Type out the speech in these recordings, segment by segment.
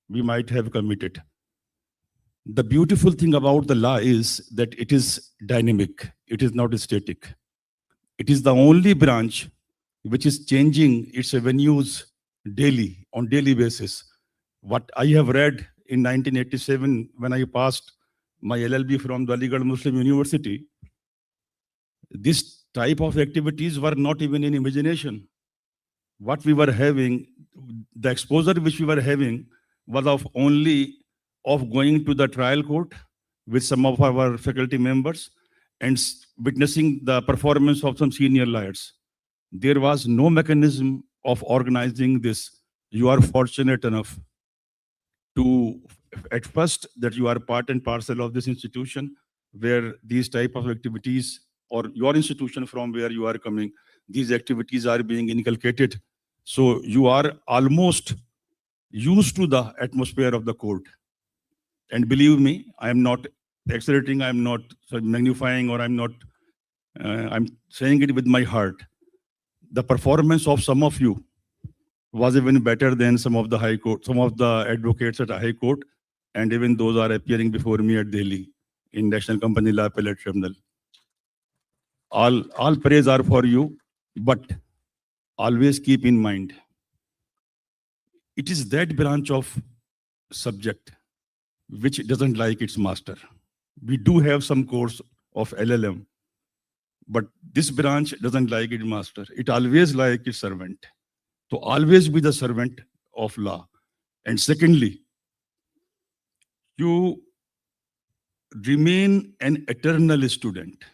we might have committed. The beautiful thing about the law is that it is dynamic, it is not static. It is the only branch which is changing its avenues daily, on daily basis. What I have read in 1987 when I passed my LLB from the Aligarh Muslim University, this type of activities were not even in imagination. What we were having, the exposure which we were having was of only of going to the trial court with some of our faculty members and witnessing the performance of some senior lawyers. There was no mechanism of organizing this. You are fortunate enough to, at first, that you are part and parcel of this institution where these type of activities, or your institution from where you are coming, these activities are being inculcated. So you are almost used to the atmosphere of the court. And believe me, I am not exaggerating, I am not magnifying, or I'm saying it with my heart. The performance of some of you was even better than some of the high court, some of the advocates at the high court, and even those are appearing before me at Delhi in National Company Law Appellate Tribunal. All praise are for you, but always keep in mind, it is that branch of subject which doesn't like its master. We do have some course of LLM, but this branch doesn't like its master. It always like its servant. So always be the servant of law. And secondly, you remain an eternal student.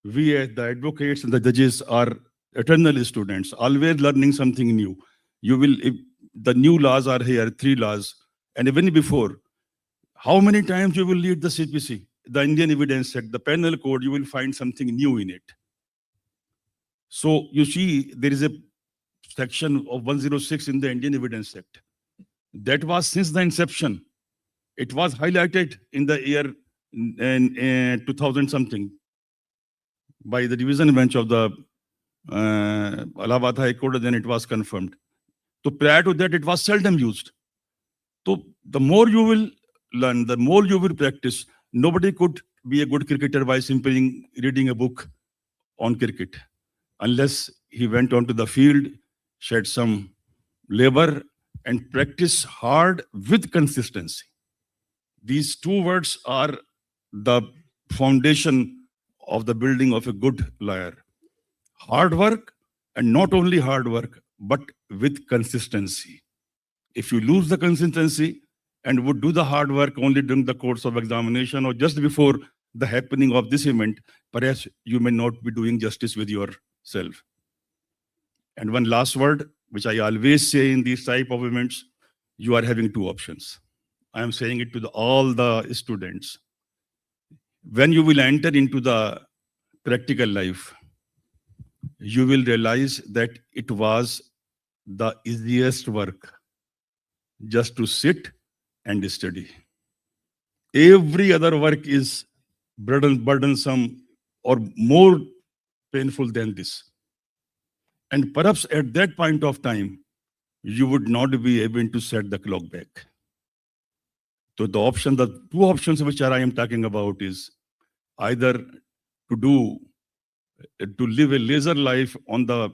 We as the advocates and the judges are eternal students, always learning something new. You will, if the new laws are here, 3 laws, and even before, how many times you will read the CPC, the Indian Evidence Act, the Penal Code, you will find something new in it. So you see, there is a section of 106 in the Indian Evidence Act. That was since the inception. It was highlighted in the year 2000 something by the division bench of the Allahabad High Court, then it was confirmed. So prior to that, it was seldom used. So the more you will learn, the more you will practice. Nobody could be a good cricketer by simply reading a book on cricket, unless he went onto the field, shed some labor, and practice hard with consistency. These 2 words are the foundation of the building of a good lawyer. Hard work, and not only hard work, but with consistency. If you lose the consistency and would do the hard work only during the course of examination or just before the happening of this event, perhaps you may not be doing justice with yourself. And one last word, which I always say in these type of events, you are having 2 options. I am saying it to all the students. When you will enter into the practical life, you will realize that it was the easiest work, just to sit and study. Every other work is burdensome or more painful than this. And perhaps at that point of time, you would not be able to set the clock back. So the 2 options which I am talking about is either to live a leisure life on the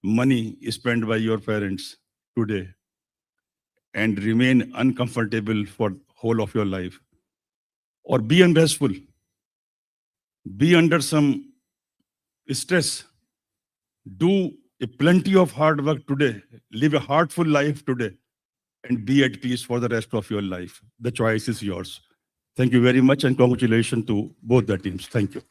money spent by your parents today and remain uncomfortable for whole of your life, or be unrestful, be under some stress, do a plenty of hard work today, live a heartful life today, and be at peace for the rest of your life. The choice is yours. Thank you very much, and congratulations to both the teams. Thank you.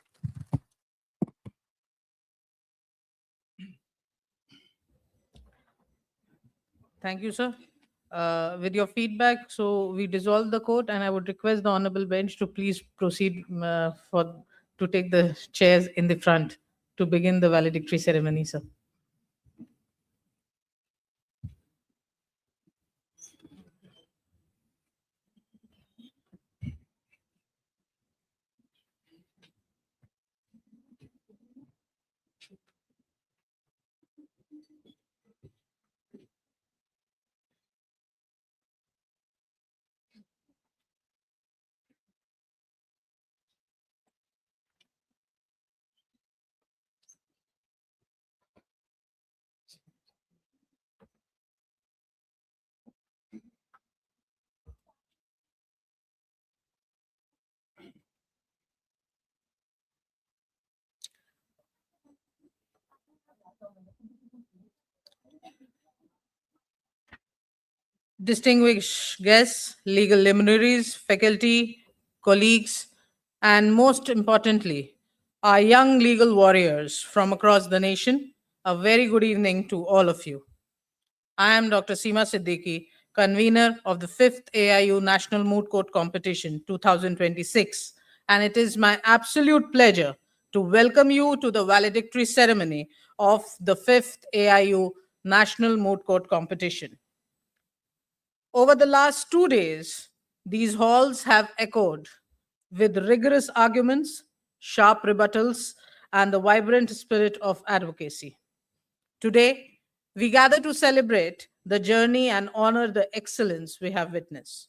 Thank you, sir. With your feedback, so we dissolve the court, and I would request the honorable bench to please proceed to take the chairs in the front to begin the valedictory ceremony, sir. Distinguished guests, legal luminaries, faculty, colleagues, and most importantly, our young legal warriors from across the nation, a very good evening to all of you. I am Dr. Seema Siddiqui, convener of the 5th AIU National Moot Court Competition 2026, and it is my absolute pleasure to welcome you to the valedictory ceremony of the 5th AIU National Moot Court Competition. Over the last 2 days, these halls have echoed with rigorous arguments, sharp rebuttals, and the vibrant spirit of advocacy. Today, we gather to celebrate the journey and honor the excellence we have witnessed.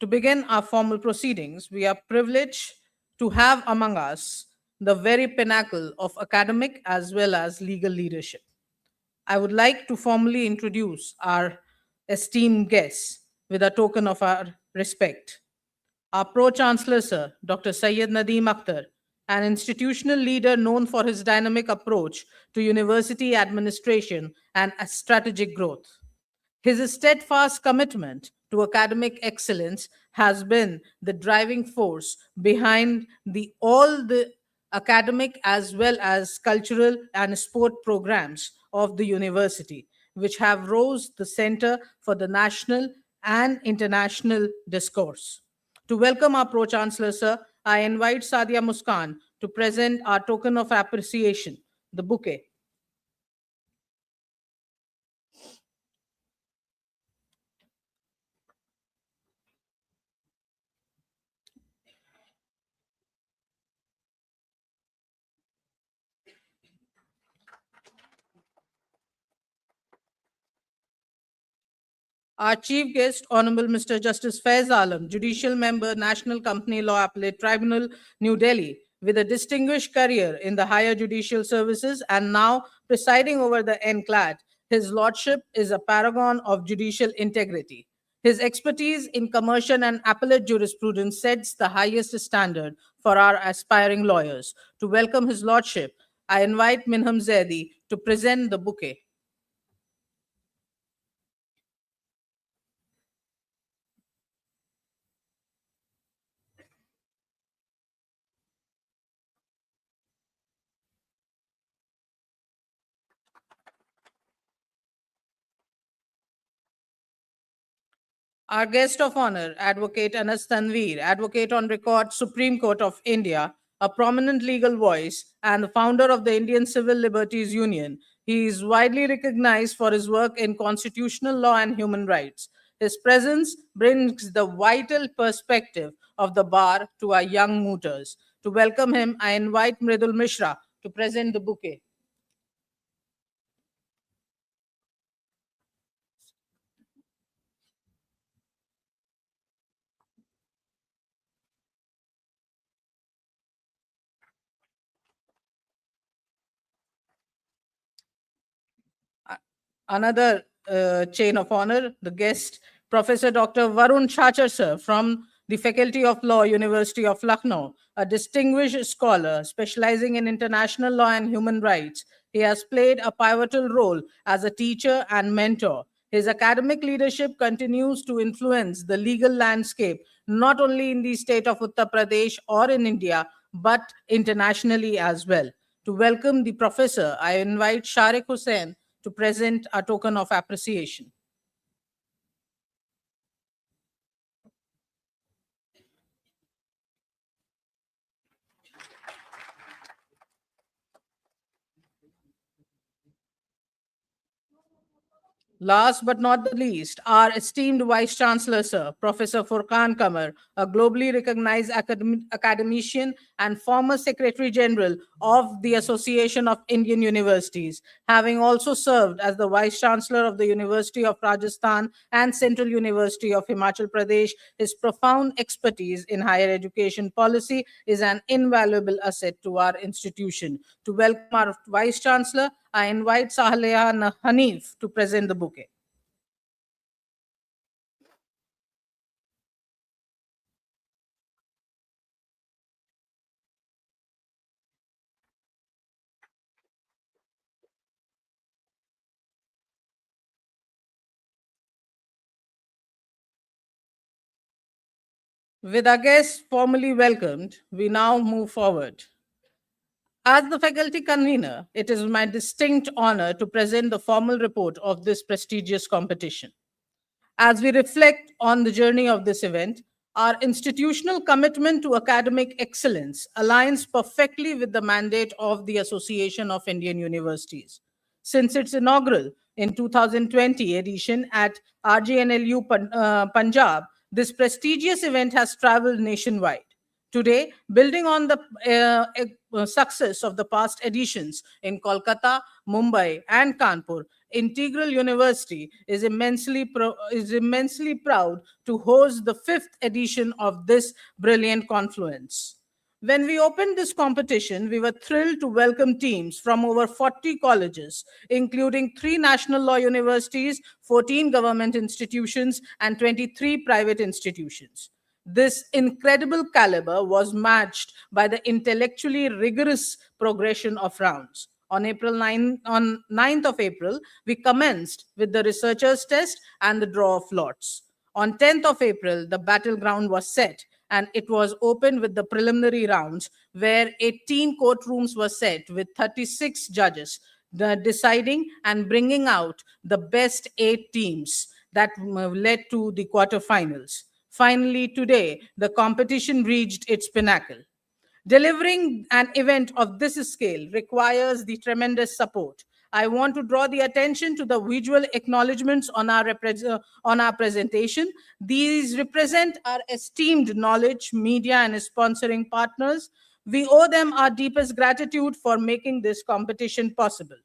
To begin our formal proceedings, we are privileged to have among us the very pinnacle of academic as well as legal leadership. I would like to formally introduce our esteemed guests with a token of our respect. Our Pro Chancellor, Sir, Dr. Syed Nadeem Akhtar, an institutional leader known for his dynamic approach to university administration and strategic growth. His steadfast commitment to academic excellence has been the driving force behind all the academic as well as cultural and sport programs of the university, which have rose the center for the national and international discourse. To welcome our Pro Chancellor, sir, I invite Sadia Muskan to present our token of appreciation, the bouquet. Our chief guest, Honorable Mr. Justice Faiz Alam, Judicial Member, National Company Law Appellate Tribunal, New Delhi, with a distinguished career in the higher judicial services and now presiding over the NCLAT. His lordship is a paragon of judicial integrity. His expertise in commercial and appellate jurisprudence sets the highest standard for our aspiring lawyers. To welcome His Lordship, I invite Minham Zaidi to present the bouquet. Our guest of honor, Advocate Anas Tanveer, advocate on record, Supreme Court of India, a prominent legal voice, and the founder of the Indian Civil Liberties Union. He is widely recognized for his work in constitutional law and human rights. His presence brings the vital perspective of the bar to our young mooters. To welcome him, I invite Mridul Mishra to present the bouquet. Another chain of honor, the guest, Professor Dr. Varun Chachar, sir, from the Faculty of Law, University of Lucknow, a distinguished scholar specializing in international law and human rights. He has played a pivotal role as a teacher and mentor. His academic leadership continues to influence the legal landscape, not only in the state of Uttar Pradesh or in India, but internationally as well. To welcome the professor, I invite Sharik Hussain to present a token of appreciation. Last but not the least, our esteemed Vice Chancellor, Sir, Professor Furqan Kamar, a globally recognized academician and former Secretary General of the Association of Indian Universities, having also served as the Vice Chancellor of the University of Rajasthan and Central University of Himachal Pradesh. His profound expertise in higher education policy is an invaluable asset to our institution. To welcome our Vice Chancellor, I invite Sahaleha Hanif to present the bouquet. With our guests formally welcomed, we now move forward. As the faculty convener, it is my distinct honor to present the formal report of this prestigious competition. As we reflect on the journey of this event, our institutional commitment to academic excellence aligns perfectly with the mandate of the Association of Indian Universities. Since its inaugural in 2020 edition at RJNLU Punjab, this prestigious event has traveled nationwide. Today, building on the success of the past editions in Kolkata, Mumbai, and Kanpur, Integral University is immensely proud to host the fifth edition of this brilliant confluence. When we opened this competition, we were thrilled to welcome teams from over 40 colleges, including 3 national law universities, 14 government institutions, and 23 private institutions. This incredible caliber was matched by the intellectually rigorous progression of rounds. On 9th of April, we commenced with the researchers' test and the draw of lots. On 10th of April, the battleground was set and it was opened with the preliminary rounds where 18 courtrooms were set with 36 judges deciding and bringing out the best 8 teams that led to the quarterfinals. Finally, today, the competition reached its pinnacle. Delivering an event of this scale requires the tremendous support. I want to draw the attention to the visual acknowledgements on on our presentation. These represent our esteemed knowledge, media, and sponsoring partners. We owe them our deepest gratitude for making this competition possible.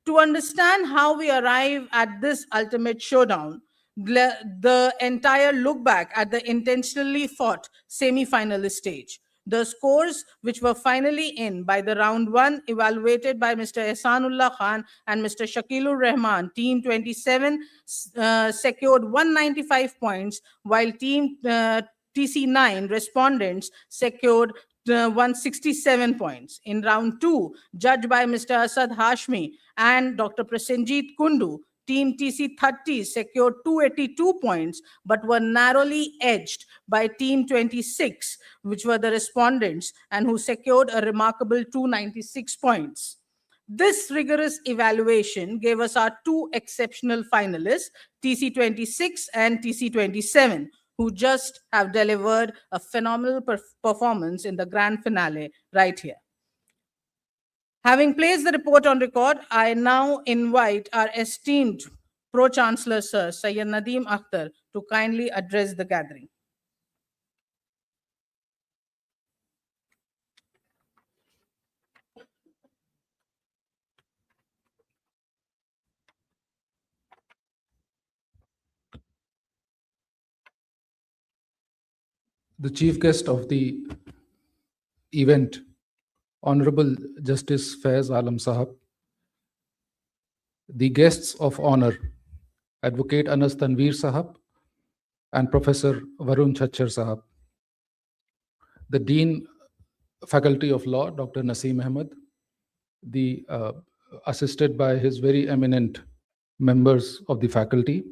To understand how we arrive at this ultimate showdown, the entire look back at the intentionally fought semi-finalist stage. The scores, which were finally in by the round 1, evaluated by Mr. Ehsanullah Khan and Mr. Shakilur Rahman, Team 27 secured 195 points, while Team TC9 respondents secured 167 points. In round 2, judged by Mr. Asad Hashmi and Dr. Prasenjit Kundu, Team TC30 secured 282 points, but were narrowly edged by Team 26, which were the respondents, and who secured a remarkable 296 points. This rigorous evaluation gave us our 2 exceptional finalists, TC26 and TC27, who just have delivered a phenomenal performance in the grand finale right here. Having placed the report on record, I now invite our esteemed Pro-Chancellor, Sir Sayyid Nadeem Akhtar, to kindly address the gathering. The chief guest of the event, Honorable Justice Faiz Alam Sahab, the guests of honor, Advocate Anas Tanveer Sahab and Professor Varun Chachar Sahab, the Dean, Faculty of Law, Dr. Naseem Ahmed, the assisted by his very eminent members of the faculty,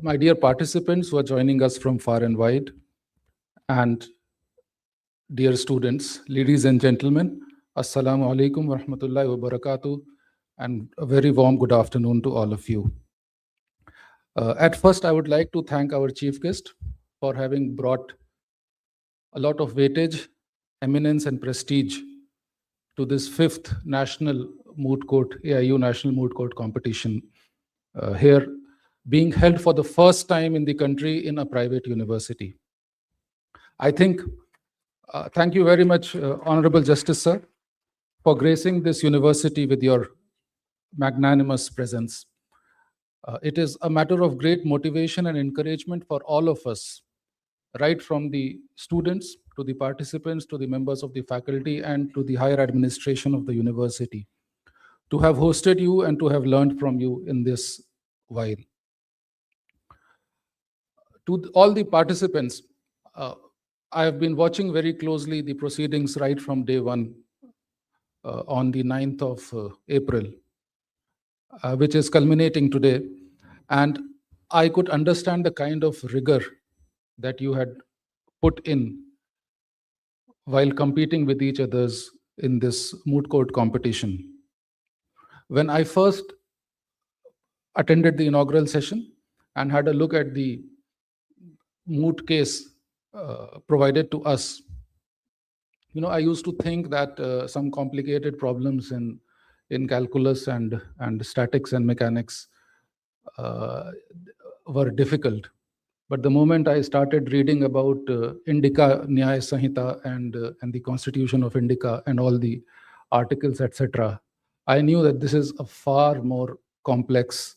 my dear participants who are joining us from far and wide, and dear students, ladies and gentlemen, Assalamu alaikum wa rahmatullahi wa barakatuh, and a very warm good afternoon to all of you. At first, I would like to thank our chief guest for having brought a lot of weightage, eminence, and prestige to this 5th National Moot Court, AIU National Moot Court competition here, being held for the first time in the country in a private university. I think, thank you very much, Honorable Justice Sir, for gracing this university with your magnanimous presence. It is a matter of great motivation and encouragement for all of us, right from the students to the participants to the members of the faculty and to the higher administration of the university, to have hosted you and to have learned from you in this while. To all the participants, I have been watching very closely the proceedings right from day 1 on the 9th of April, which is culminating today. And I could understand the kind of rigor that you had put in while competing with each others in this moot court competition. When I first attended the inaugural session and had a look at the moot case provided to us, I used to think that some complicated problems in calculus and statics and mechanics were difficult. But the moment I started reading about Indica Nyaya Sanhita and the Constitution of Indica and all the articles, etc., I knew that this is a far more complex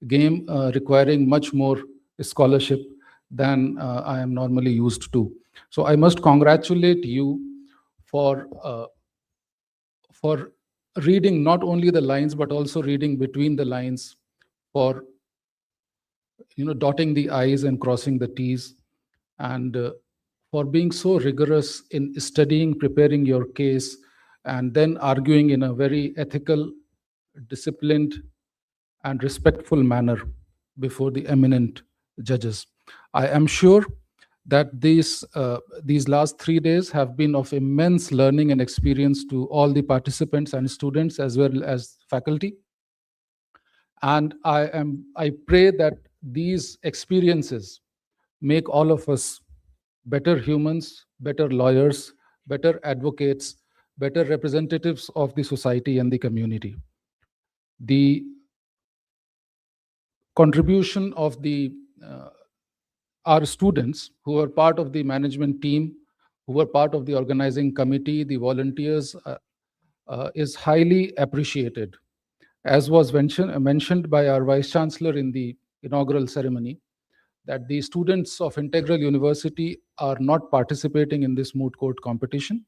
game requiring much more scholarship than I am normally used to. So I must congratulate you for reading not only the lines but also reading between the lines, for dotting the i's and crossing the t's, and for being so rigorous in studying, preparing your case, and then arguing in a very ethical, disciplined, and respectful manner before the eminent judges. I am sure that these last 3 days have been of immense learning and experience to all the participants and students as well as faculty. And I pray that these experiences make all of us better humans, better lawyers, better advocates, better representatives of the society and the community. The contribution of our students who are part of the management team, who are part of the organizing committee, the volunteers, is highly appreciated. As was mentioned by our Vice Chancellor in the inaugural ceremony, that the students of Integral University are not participating in this moot court competition.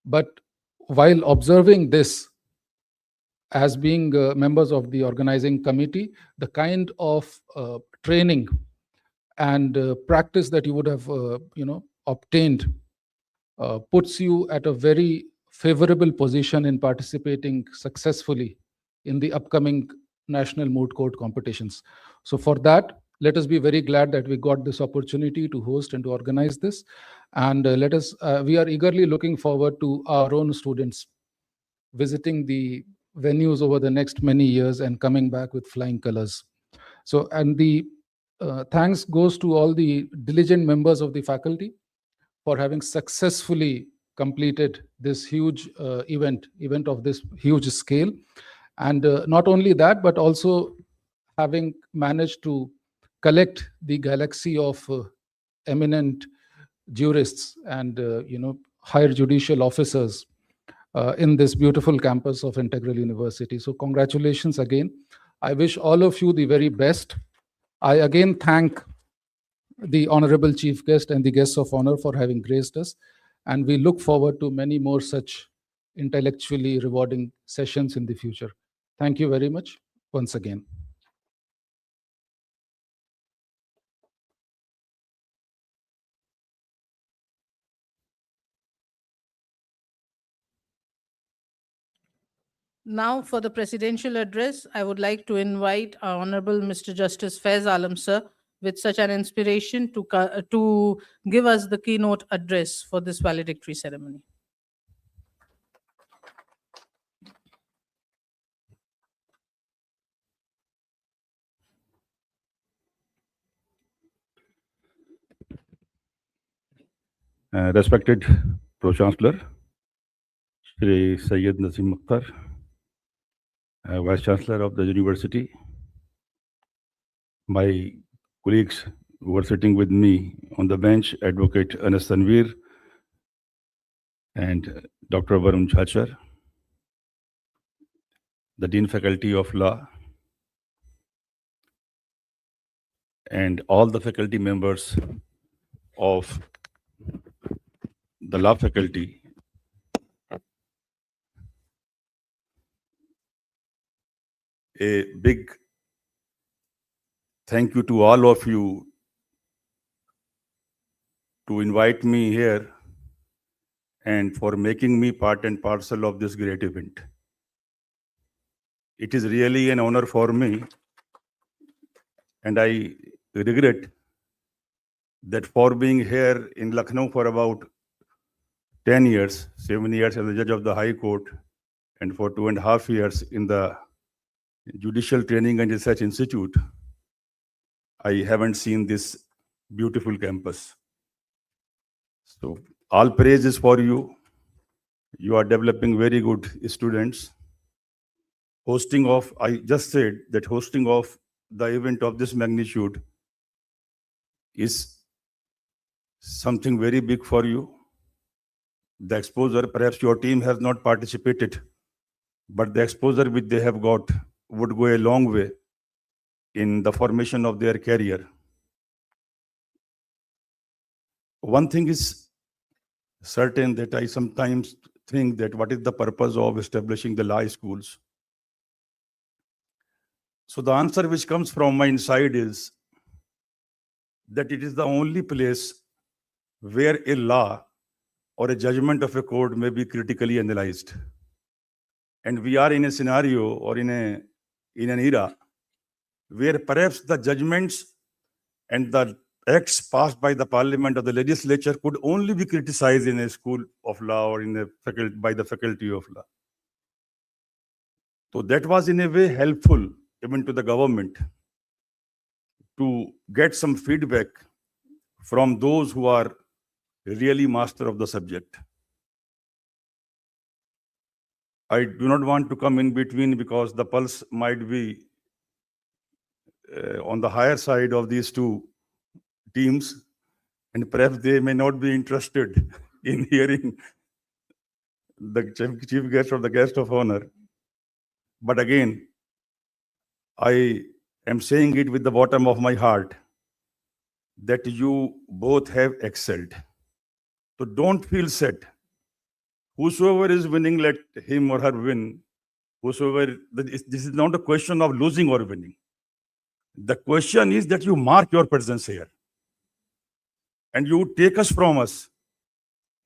But while observing this, as being members of the organizing committee, the kind of training and practice that you would have obtained puts you at a very favorable position in participating successfully in the upcoming national moot court competitions. So for that, let us be very glad that we got this opportunity to host and to organize this. And we are eagerly looking forward to our own students visiting the venues over the next many years and coming back with flying colors. So, and the thanks goes to all the diligent members of the faculty for having successfully completed this huge event of this huge scale. And not only that, but also having managed to collect the galaxy of eminent jurists and higher judicial officers in this beautiful campus of Integral University. So congratulations again. I wish all of you the very best. I again thank the Honorable Chief Guest and the guests of honor for having graced us. And we look forward to many more such intellectually rewarding sessions in the future. Thank you very much once again. Now, for the presidential address, I would like to invite our Honorable Mr. Justice Faiz Alam, sir, with such an inspiration to give us the keynote address for this valedictory ceremony. Respected Pro-Chancellor, Shri Sayyid Naseem Mukhtar, Vice Chancellor of the University, my colleagues who were sitting with me on the bench, Advocate Anas Tanveer and Dr. Varun Chachar, the Dean Faculty of Law, and all the faculty members of the law faculty. A big thank you to all of you to invite me here and for making me part and parcel of this great event. It is really an honor for me, and I regret that for being here in Lucknow for about 10 years, 7 years as a judge of the High Court, and for 2.5 years in the Judicial Training and Research Institute, I haven't seen this beautiful campus. So all praise is for you. You are developing very good students. I just said that hosting of the event of this magnitude is something very big for you. The exposure, perhaps your team has not participated, but the exposure which they have got would go a long way in the formation of their career. One thing is certain, that I sometimes think that what is the purpose of establishing the law schools? So the answer which comes from my inside is that it is the only place where a law or a judgment of a court may be critically analyzed. And we are in a scenario or in an era where perhaps the judgments and the acts passed by the parliament or the legislature could only be criticized in a school of law or by the faculty of law. So that was in a way helpful even to the government to get some feedback from those who are really master of the subject. I do not want to come in between because the pulse might be on the higher side of these two teams, and perhaps they may not be interested in hearing the chief guest or the guest of honor. But again, I am saying it with the bottom of my heart that you both have excelled. So don't feel sad. Whosoever is winning, let him or her win. This is not a question of losing or winning. The question is that you mark your presence here and you take us from us,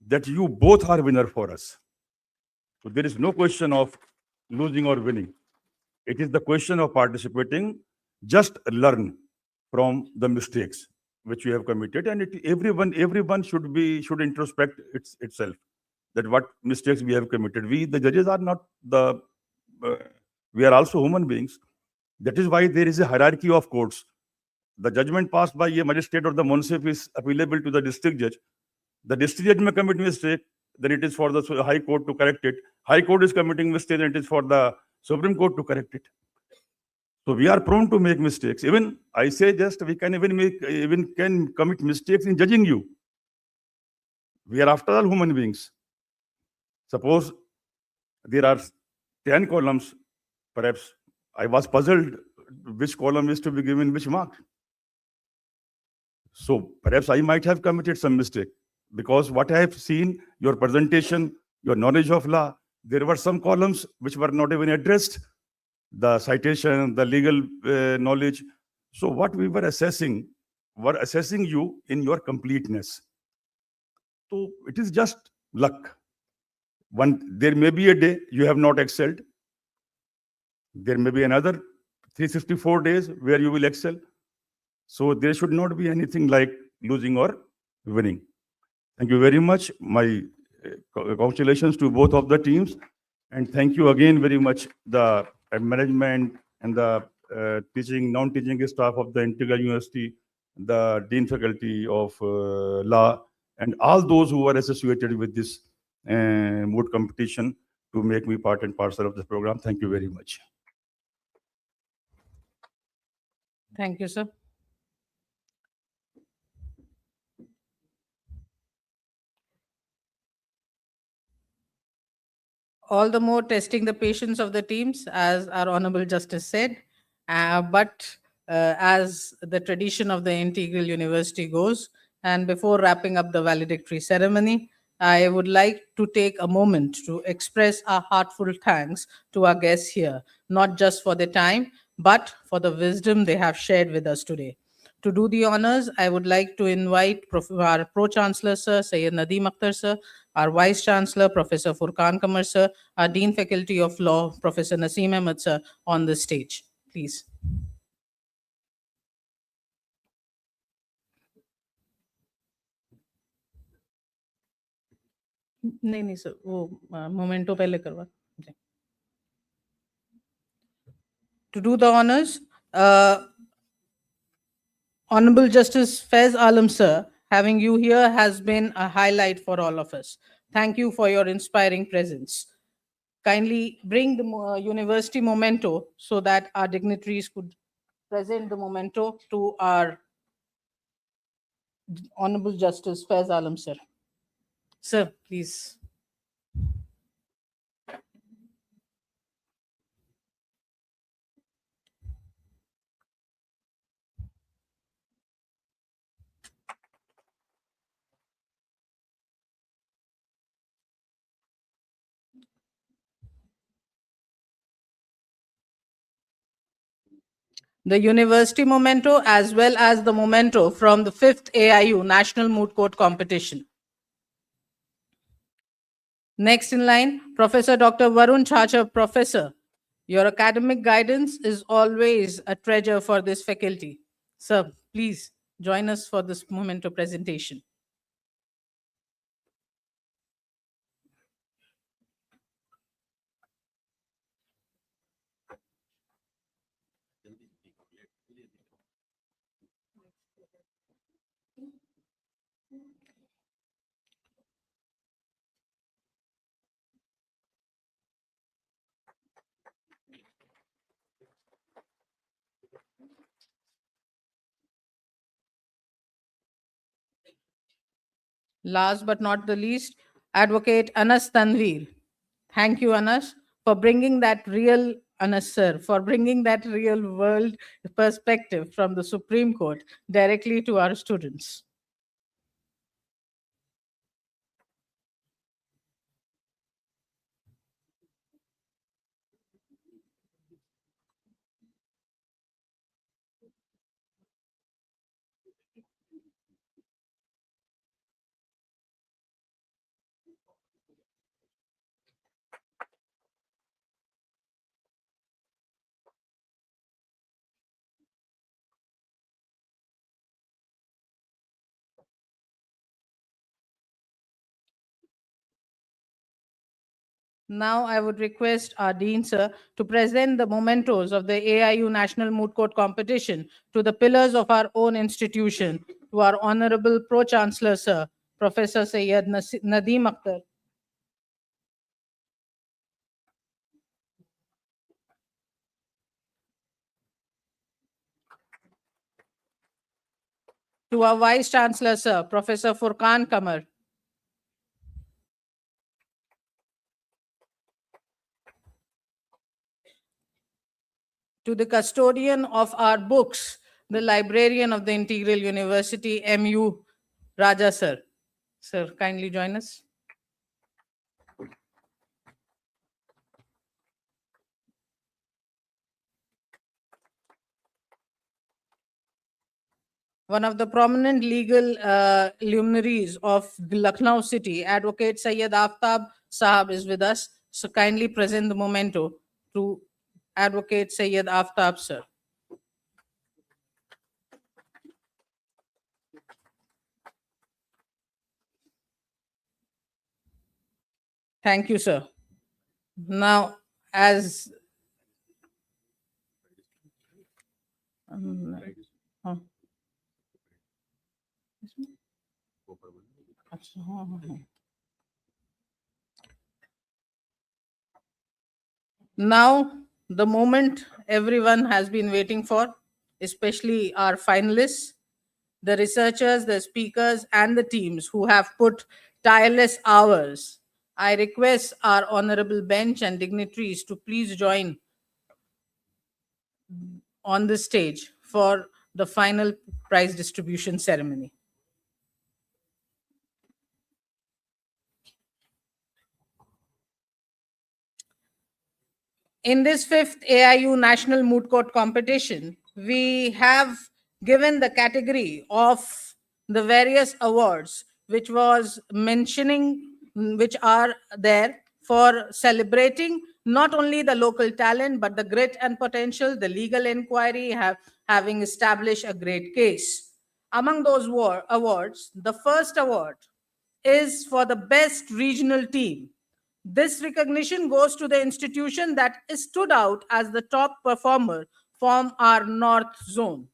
that you both are winner for us. So there is no question of losing or winning. It is the question of participating. Just learn from the mistakes which you have committed, and everyone should introspect itself, that what mistakes we have committed. We, the judges, are not we are also human beings. That is why there is a hierarchy of courts. The judgment passed by a magistrate or the munsif is appealable to the district judge. The district judge may commit mistake, then it is for the High Court to correct it. High Court is committing mistake, then it is for the Supreme Court to correct it. So we are prone to make mistakes. Even I say just we can can commit mistakes in judging you. We are after all human beings. Suppose there are 10 columns, perhaps I was puzzled which column is to be given which mark. So perhaps I might have committed some mistake, because what I have seen, your presentation, your knowledge of law, there were some columns which were not even addressed, the citation, the legal knowledge. So what we were assessing you in your completeness. So it is just luck. There may be a day you have not excelled. There may be another 364 days where you will excel. So there should not be anything like losing or winning. Thank you very much. My congratulations to both of the teams. And thank you again very much, the management and the teaching, non-teaching staff of the Integral University, the Dean Faculty of Law, and all those who are associated with this Moot competition to make me part and parcel of this program. Thank you very much. Thank you, sir. All the more testing the patience of the teams, as our Honorable Justice said. But as the tradition of the Integral University goes, and before wrapping up the valedictory ceremony, I would like to take a moment to express our heartfelt thanks to our guests here, not just for the time, but for the wisdom they have shared with us today. To do the honors, I would like to invite our Pro-Chancellor, Sir Sayyid Nadeem Akhtar, Sir, our Vice Chancellor, Professor Furqan Qamar, Sir, our Dean Faculty of Law, Professor Naseem Ahmed, Sir, on the stage. Please. नहीं नहीं sir, वो memento पहले करवा. To do the honors, Honorable Justice Faiz Alam sir, having you here has been a highlight for all of us. Thank you for your inspiring presence. Kindly bring the university memento so that our dignitaries could present the memento to our Honorable Justice Faiz Alam sir. Sir, please. The university memento as well as the memento from the 5th AIU National Moot Court Competition. Next in line, Professor Dr. Varun Chachar, Professor. Your academic guidance is always a treasure for this faculty. Sir, please join us for this memento presentation. Last but not the least, Advocate Anas Tanveer. Thank you, Anas, for bringing that real, Anas sir, for bringing that real world perspective from the Supreme Court directly to our students. Now I would request our Dean sir to present the mementos of the AIU National Moot Court Competition to the pillars of our own institution, to our Honorable Pro-Chancellor sir, Professor Sayyid Nadeem Akhtar. To our Vice Chancellor sir, Professor Furqan Kamar. To the custodian of our books, the librarian of the Integral University, MU Raja sir. Sir, kindly join us. One of the prominent legal luminaries of Lucknow city, Advocate Sayyid Aftab Sahab is with us. So kindly present the memento to Advocate Sayyid Aftab sir. Thank you, sir. Now, as now, the moment everyone has been waiting for, especially our finalists, the researchers, the speakers, and the teams who have put tireless hours. I request our honorable bench and dignitaries to please join on the stage for the final prize distribution ceremony. In this 5th AIU National Moot Court Competition, we have given the category of the various awards which was mentioning, which are there for celebrating not only the local talent, but the grit and potential, the legal inquiry, having established a great case. Among those awards, the first award is for the best regional team. This recognition goes to the institution that stood out as the top performer from our North Zone.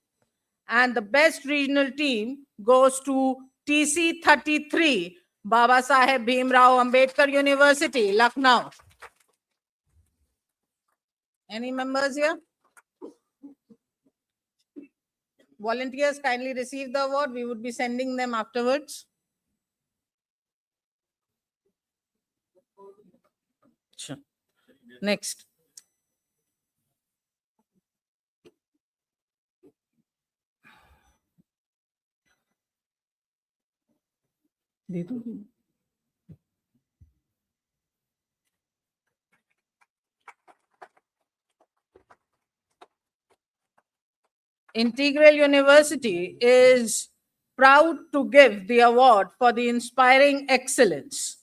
And the best regional team goes to TC33, Baba Saheb Bhimrao Ambedkar University, Lucknow. Any members here? Volunteers kindly receive the award. We would be sending them afterwards. Sure. Next. Integral University is proud to give the award for the inspiring excellence.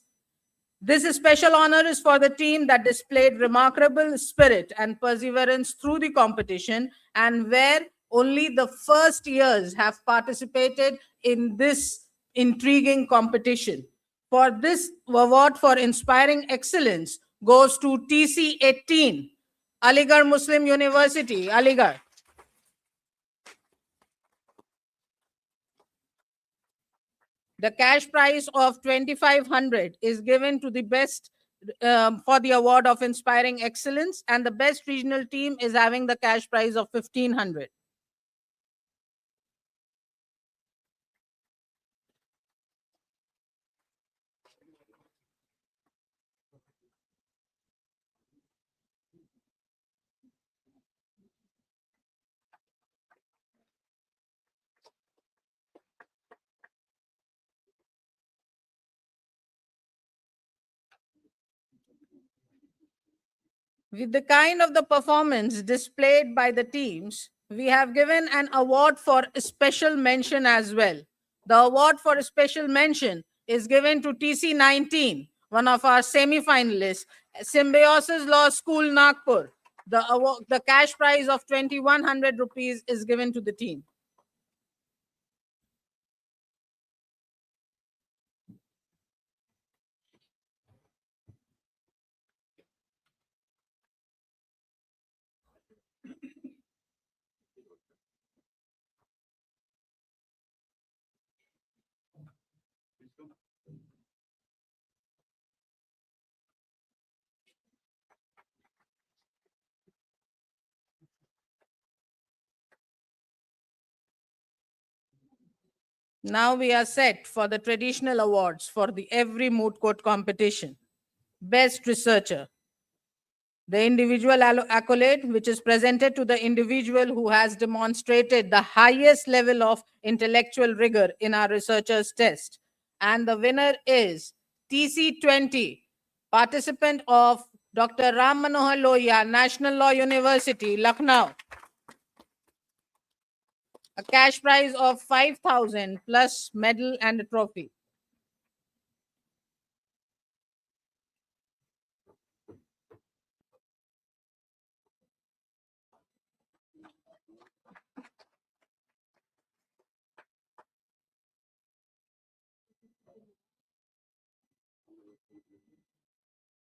This special honor is for the team that displayed remarkable spirit and perseverance through the competition and where only the first years have participated in this intriguing competition. For this award for inspiring excellence goes to TC18, Aligarh Muslim University, Aligarh. The cash prize of 2,500 is given to the best for the award of inspiring excellence, and the best regional team is having the cash prize of 1,500. With the kind of the performance displayed by the teams, we have given an award for special mention as well. The award for special mention is given to TC19, one of our semi-finalists, Symbiosis Law School, Nagpur. The cash prize of 2,100 rupees is given to the team. Now we are set for the traditional awards for the every moot court competition. Best researcher. The individual accolade, which is presented to the individual who has demonstrated the highest level of intellectual rigor in our researchers' test. And the winner is TC20, participant of Dr. Ram Manohar Lohia, National Law University, Lucknow. A cash prize of 5,000 plus medal and a trophy.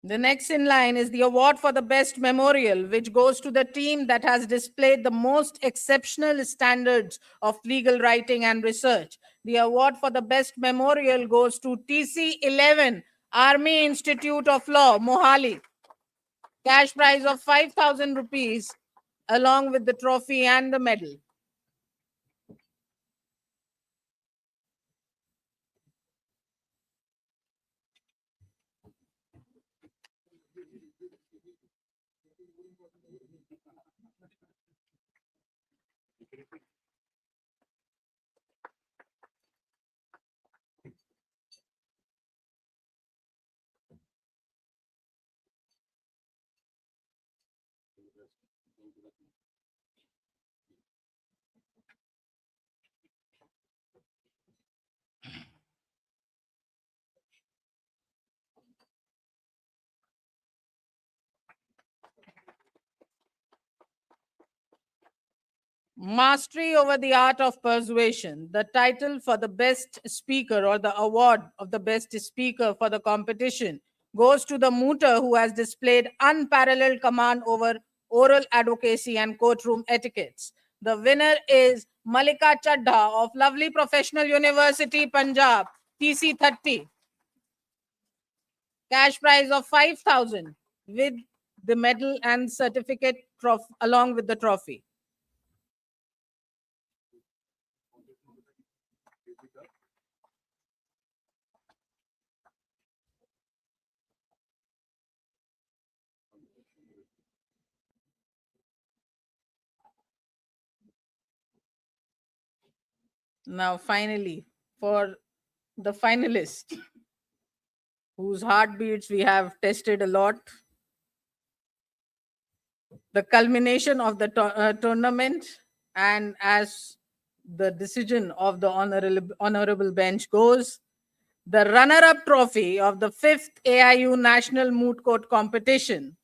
The next in line is the award for the best memorial, which goes to the team that has displayed the most exceptional standards of legal writing and research. The award for the best memorial goes to TC11, Army Institute of Law, Mohali. Cash prize of 5,000 rupees, along with the trophy and the medal. Mastery over the art of persuasion. The title for the best speaker or the award of the best speaker for the competition goes to the mooter who has displayed unparalleled command over oral advocacy and courtroom etiquettes. The winner is Malika Chadha of Lovely Professional University, Punjab, TC 30. Cash prize of 5,000 with the medal and certificate along with the trophy. Now, finally, for the finalist, whose heartbeats we have tested a lot, the culmination of the tournament, and as the decision of the honorable bench goes, the runner-up trophy of the 5th AIU National Moot Court Competition,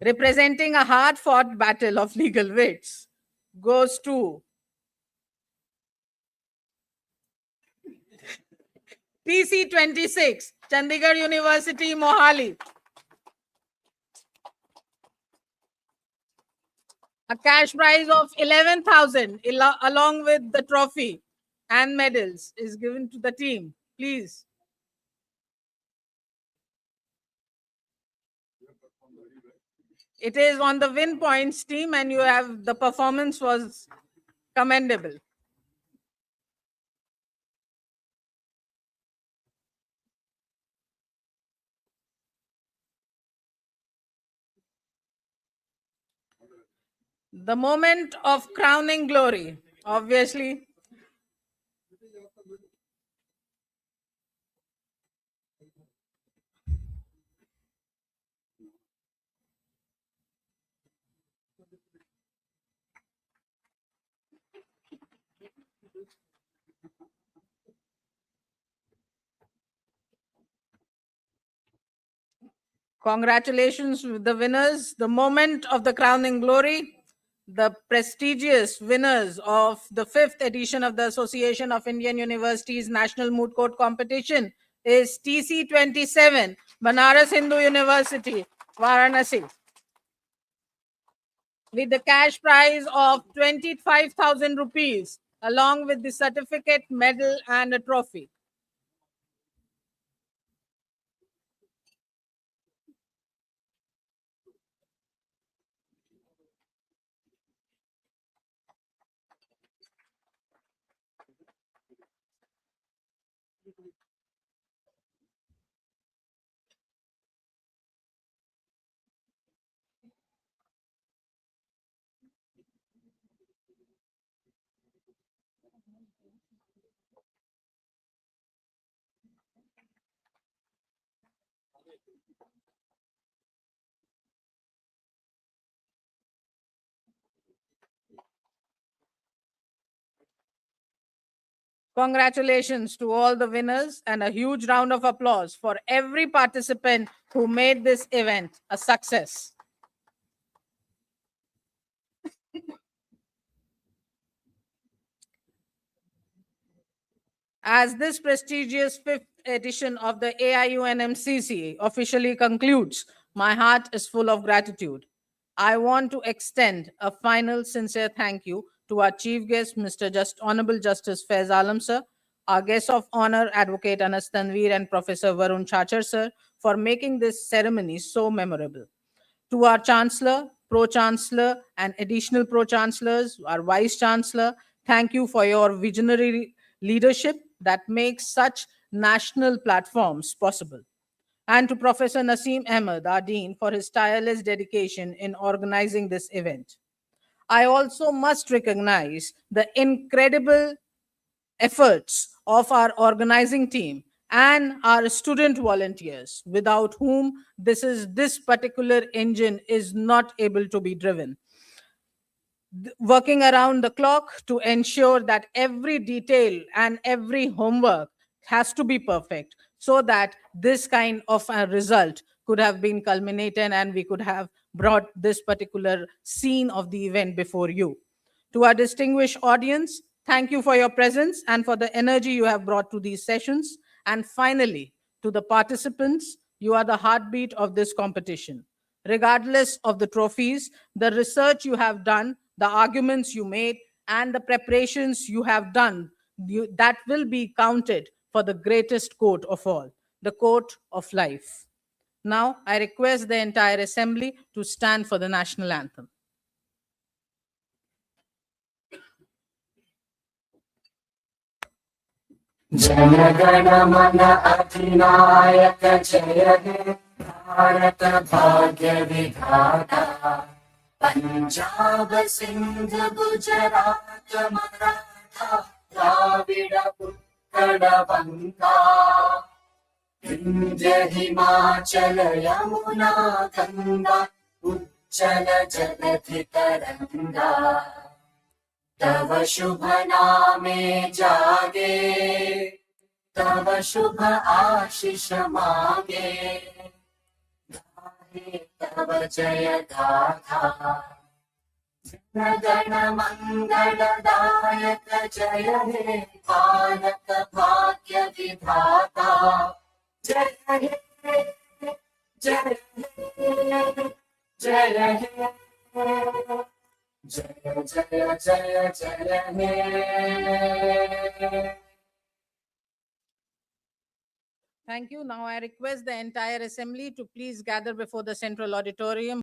representing a hard-fought battle of legal wits, goes to TC 26, Chandigarh University, Mohali. A cash prize of 11,000 along with the trophy and medals is given to the team. Please. It is on the win points team and you have the performance was commendable. The moment of crowning glory, obviously. Congratulations with the winners. The moment of the crowning glory, the prestigious winners of the 5th edition of the Association of Indian Universities National Moot Court Competition is TC 27, Banaras Hindu University, Varanasi, with the cash prize of 25,000 rupees, along with the certificate, medal, and a trophy. Congratulations to all the winners and a huge round of applause for every participant who made this event a success. As this prestigious 5th edition of the AIU NMCC officially concludes, my heart is full of gratitude. I want to extend a final sincere thank you to our chief guest, Mr. Honorable Justice Faiz Alam sir, our guests of honor, Advocate Anas Tanveer and Professor Varun Chachar sir, for making this ceremony so memorable. To our Chancellor, Pro-Chancellor, and additional Pro-Chancellors, our Vice-Chancellor, thank you for your visionary leadership that makes such national platforms possible. And to Professor Naseem Ahmed, our Dean, for his tireless dedication in organizing this event. I also must recognize the incredible efforts of our organizing team and our student volunteers, without whom this particular engine is not able to be driven. Working around the clock to ensure that every detail and every homework has to be perfect so that this kind of a result could have been culminated and we could have brought this particular scene of the event before you. To our distinguished audience, thank you for your presence and for the energy you have brought to these sessions. And finally, to the participants, you are the heartbeat of this competition. Regardless of the trophies, the research you have done, the arguments you made, and the preparations you have done, that will be counted for the greatest court of all, the court of life. Now, I request the entire assembly to stand for the national anthem. जय गण मन अधिनायक जय हे भारत भाग्य विधाता पंजाब सिंध गुजरात मराठा द्राविड उत्कल बंगा विंध्य हिमाचल यमुना गंगा उज्जल जलधि तरंगा तव शुभ नामे जागे तव शुभ आशीष मागे गाहे तव जय गाथा जन गण मंगलदायक जय हे भारत भाग्य विधाता जय हे जय हे जय हे जय जय जय जय हे Thank you. Now I request the entire assembly to please gather before the central auditorium.